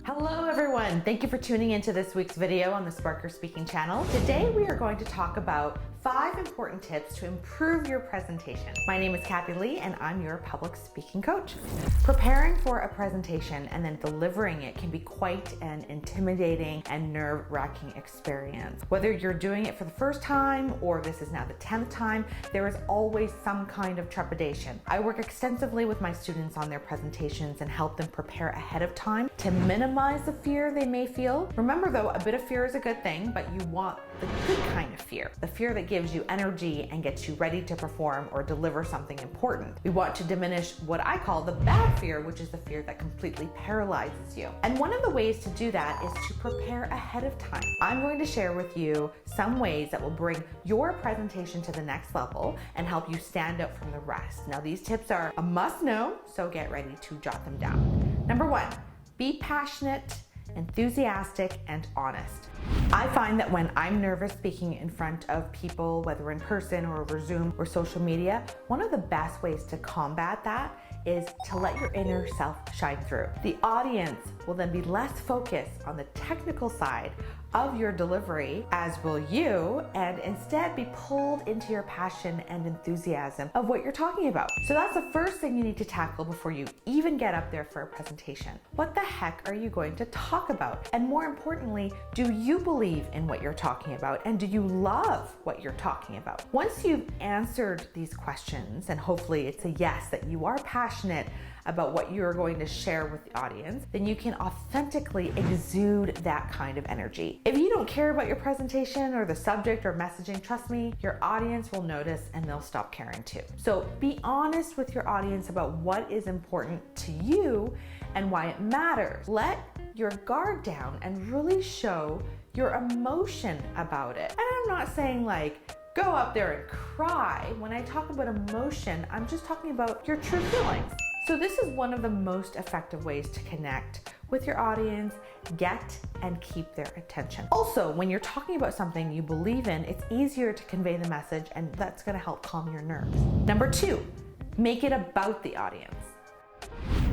Hello everyone, thank you for tuning into this week's video on the Spark Your Speaking channel. Today we are going to talk about 5 important tips to improve your presentation. My name is Kathy Lee and I'm your public speaking coach. Preparing for a presentation and then delivering it can be quite an intimidating and nerve-wracking experience. Whether you're doing it for the first time or this is now the 10th time, there is always some kind of trepidation. I work extensively with my students on their presentations and help them prepare ahead of time to minimize the fear they may feel. Remember though, a bit of fear is a good thing, but you want the good kind of fear, the fear that gives you energy and gets you ready to perform or deliver something important. We want to diminish what I call the bad fear, which is the fear that completely paralyzes you. And one of the ways to do that is to prepare ahead of time. I'm going to share with you some ways that will bring your presentation to the next level and help you stand out from the rest. Now, these tips are a must know, so get ready to jot them down. Number 1, be passionate, enthusiastic, and honest. I find that when I'm nervous speaking in front of people, whether in person or over Zoom or social media, one of the best ways to combat that is to let your inner self shine through. The audience will then be less focused on the technical side of your delivery, as will you, and instead be pulled into your passion and enthusiasm of what you're talking about. So that's the first thing you need to tackle before you even get up there for a presentation. What the heck are you going to talk about? And more importantly, do you believe in what you're talking about? And do you love what you're talking about? Once you've answered these questions, and hopefully it's a yes, that you are passionate about what you're going to share with the audience, then you can authentically exude that kind of energy. If you don't care about your presentation or the subject or messaging, trust me, your audience will notice and they'll stop caring too. So be honest with your audience about what is important to you and why it matters. Let your guard down and really show your emotion about it. And I'm not saying like, go up there and cry. When I talk about emotion, I'm just talking about your true feelings. So this is one of the most effective ways to connect with your audience, get and keep their attention. Also, when you're talking about something you believe in, it's easier to convey the message, and that's gonna help calm your nerves. Number 2, make it about the audience.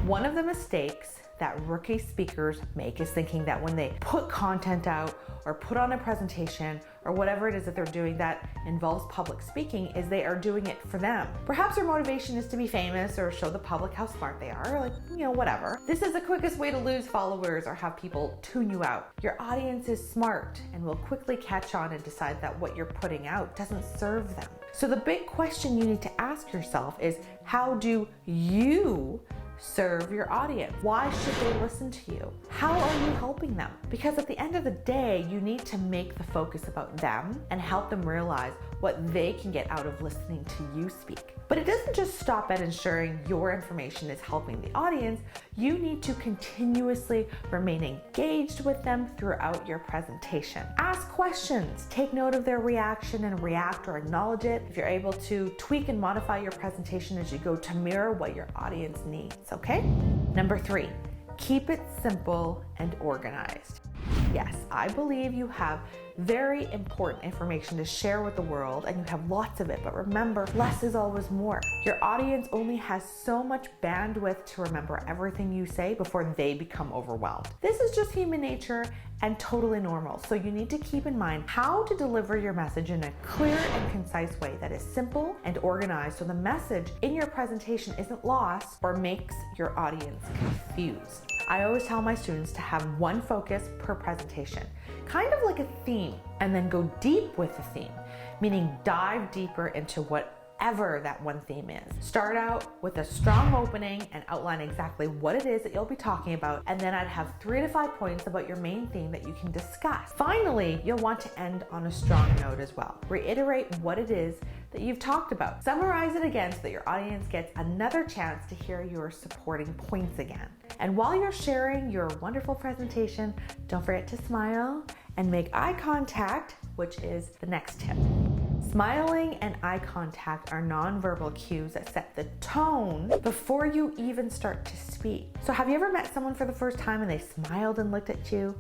One of the mistakes that rookie speakers make is thinking that when they put content out or put on a presentation or whatever it is that they're doing that involves public speaking is they are doing it for them. Perhaps their motivation is to be famous or show the public how smart they are, or whatever. This is the quickest way to lose followers or have people tune you out. Your audience is smart and will quickly catch on and decide that what you're putting out doesn't serve them. So the big question you need to ask yourself is, how do you serve your audience? Why should they listen to you? How are you helping them? Because at the end of the day, you need to make the focus about them and help them realize what they can get out of listening to you speak. But it doesn't just stop at ensuring your information is helping the audience. You need to continuously remain engaged with them throughout your presentation. Ask questions, take note of their reaction and react or acknowledge it. If you're able to tweak and modify your presentation as you go to mirror what your audience needs, okay? Number 3, keep it simple and organized. Yes, I believe you have very important information to share with the world and you have lots of it, but remember, less is always more. Your audience only has so much bandwidth to remember everything you say before they become overwhelmed. This is just human nature and totally normal. So you need to keep in mind how to deliver your message in a clear and concise way that is simple and organized so the message in your presentation isn't lost or makes your audience confused. I always tell my students to have one focus per presentation, kind of like a theme, and then go deep with the theme, meaning dive deeper into whatever that one theme is. Start out with a strong opening and outline exactly what it is that you'll be talking about, and then I'd have 3 to 5 points about your main theme that you can discuss. Finally, you'll want to end on a strong note as well. Reiterate what it is that you've talked about. Summarize it again so that your audience gets another chance to hear your supporting points again. And while you're sharing your wonderful presentation, don't forget to smile and make eye contact, which is the next tip. Smiling and eye contact are nonverbal cues that set the tone before you even start to speak. So have you ever met someone for the first time and they smiled and looked at you?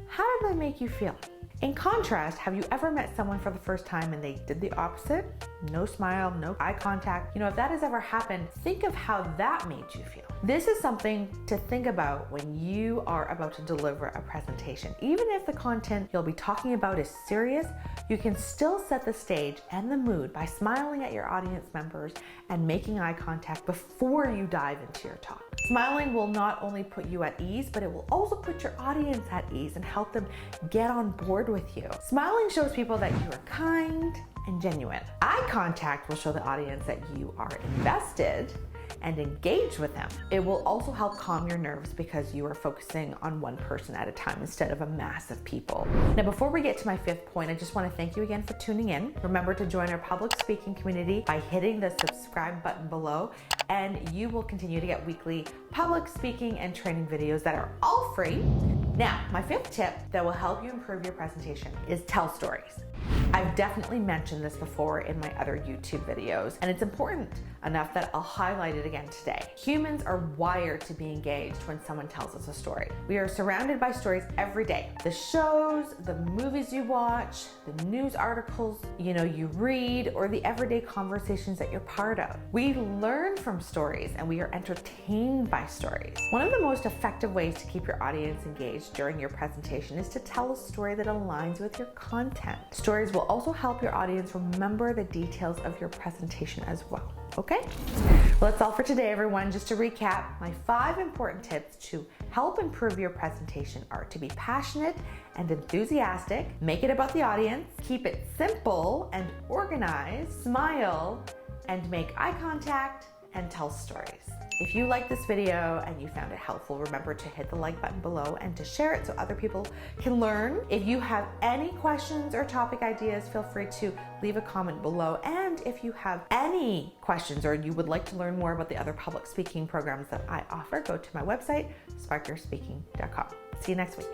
How did that make you feel? In contrast, have you ever met someone for the first time and they did the opposite? No smile, no eye contact. If that has ever happened, think of how that made you feel. This is something to think about when you are about to deliver a presentation. Even if the content you'll be talking about is serious, you can still set the stage and the mood by smiling at your audience members and making eye contact before you dive into your talk. Smiling will not only put you at ease, but it will also put your audience at ease and help them get on board with you. Smiling shows people that you are kind and genuine. Eye contact will show the audience that you are invested and engage with them. It will also help calm your nerves because you are focusing on one person at a time instead of a mass of people. Now, before we get to my fifth point, I just want to thank you again for tuning in. Remember to join our public speaking community by hitting the subscribe button below, and you will continue to get weekly public speaking and training videos that are all free. Now, my fifth tip that will help you improve your presentation is tell stories. I've definitely mentioned this before in my other YouTube videos, and it's important enough that I'll highlight it again today. Humans are wired to be engaged when someone tells us a story. We are surrounded by stories every day. The shows, the movies you watch, the news articles you read, or the everyday conversations that you're part of. We learn from stories and we are entertained by stories. One of the most effective ways to keep your audience engaged during your presentation is to tell a story that aligns with your content. Stories will also help your audience remember the details of your presentation as well. Okay? Well, that's all for today, everyone. Just to recap, my 5 important tips to help improve your presentation are to be passionate and enthusiastic, make it about the audience, keep it simple and organized, smile and make eye contact, and tell stories. If you liked this video and you found it helpful, remember to hit the like button below and to share it so other people can learn. If you have any questions or topic ideas, feel free to leave a comment below. And if you have any questions or you would like to learn more about the other public speaking programs that I offer, go to my website, sparkyourspeaking.com. See you next week.